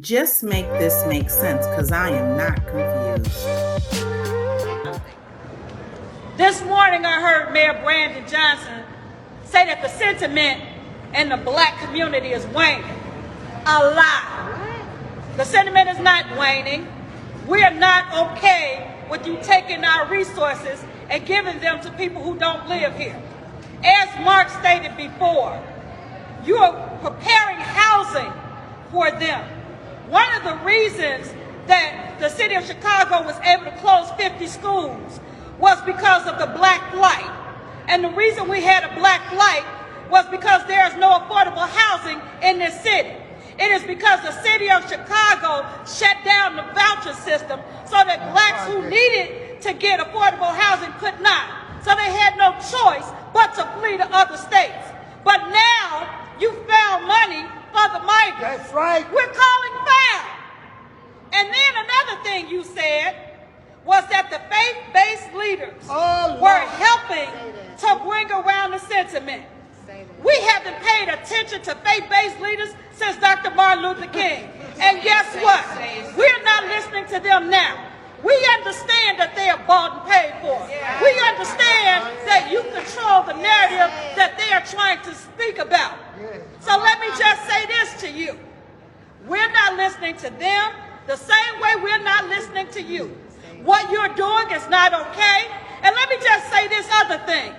Just make this make sense, because I am not confused. This morning I heard Mayor Brandon Johnson say that the sentiment in the black community is waning. A lie. The sentiment is not waning. We are not okay with you taking our resources and giving them to people who don't live here. As Mark stated before, you are preparing housing for them. One of the reasons that the city of Chicago was able to close 50 schools was because of the black flight. And the reason we had a black flight was because there is no affordable housing in this city. It is because the city of Chicago shut down the voucher system so that blacks who needed to get affordable housing could not. So they had no choice but to flee to other states. But now you found money for the migrants. That's right. We're calling foul. And then another thing you said was that the faith-based leaders were helping to bring around the sentiment. We haven't paid attention to faith-based leaders since Dr. Martin Luther King. And guess what? We're not listening to them now. We understand that they are bought and paid for. We understand that you control the narrative that they are trying to speak about. So let me just say this to you. We're not listening to them the same way we're not listening to you. What you're doing is not okay. And let me just say this other thing.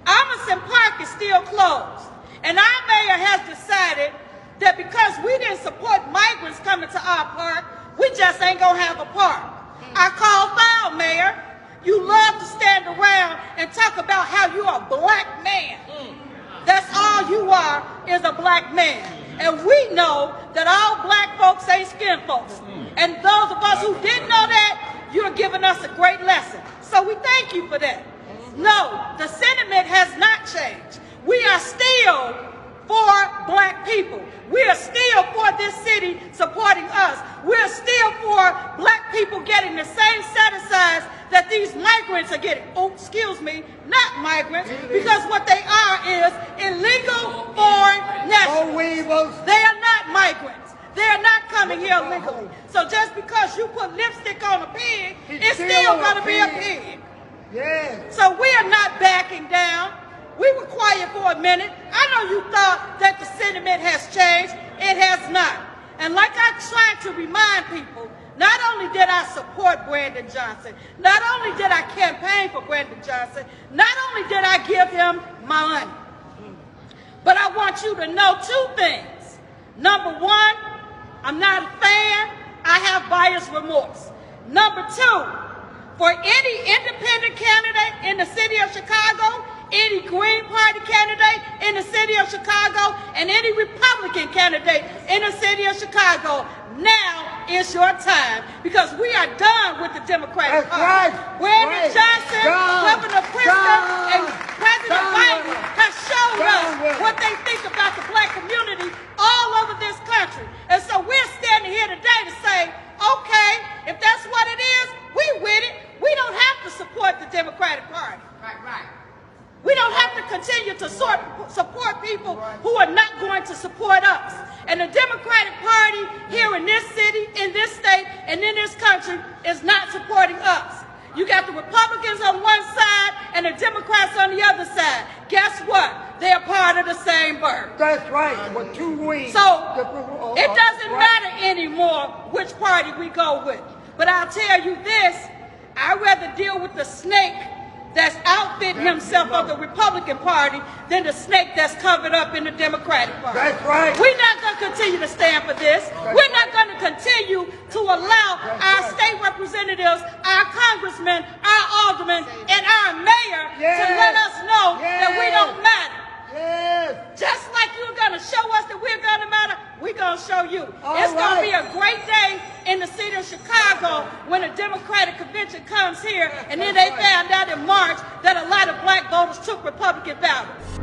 Emerson Park is still closed. And our mayor has decided that because we didn't support migrants coming to our park, we just ain't gonna have a park. I call foul, Mayor. You love to stand around and talk about how you're a black man. That's all you are, is a black man. And we know that all black folks ain't skin folks. And those of us who didn't know that, you're giving us a great lesson. So we thank you for that. No, the sentiment has not changed. We are still for black people. We are still for this city supporting us. We're still for black people getting the same set-asides that these migrants are getting. Oh, excuse me, not migrants, because what they are is illegal foreign nationals. They are not migrants. They are not coming here legally. So just because you put lipstick on a pig, it's still going to be a pig. So we are not backing down. We were quiet for a minute. I know you thought that the sentiment has changed. It has not. And like I tried to remind people, not only did I support Brandon Johnson, not only did I campaign for Brandon Johnson, not only did I give him my money, but I want you to know two things. Number one, I'm not a fan. I have buyer's remorse. Number two, for any independent candidate in the city of Chicago, any Green Party candidate in the city of Chicago, and any Republican candidate in the city of Chicago, now is your time, because we are done with the Democratic Party. Brandon Johnson, Governor Pritzker, and President Biden have shown us what they think about the black community all over this country. And so we're standing here today to say, okay, if that's what it is, we with it. We don't have to support the Democratic Party. Right. We don't have to continue to support people who are not going to support us. And the Democratic Party here in this city, in this state, and in this country is not supporting us. You got the Republicans on one side and the Democrats on the other side. Guess what? They are part of the same bird. That's right, with two wings. So it doesn't matter anymore which party we go with. But I'll tell you this, I'd rather deal with the snake that's outfitting himself of the Republican Party than the snake that's covered up in the Democratic Party. That's right. We're not going to continue to stand for this. We're not going to continue to allow our state representatives, our congressmen, our aldermen, and our mayor to let us know that we don't matter. Just like you're going to show us that we're going to matter, we're going to show you. It's going to be a great day in the city of Chicago when a Democratic convention comes here, and then they found out in March that a lot of black voters took Republican ballots.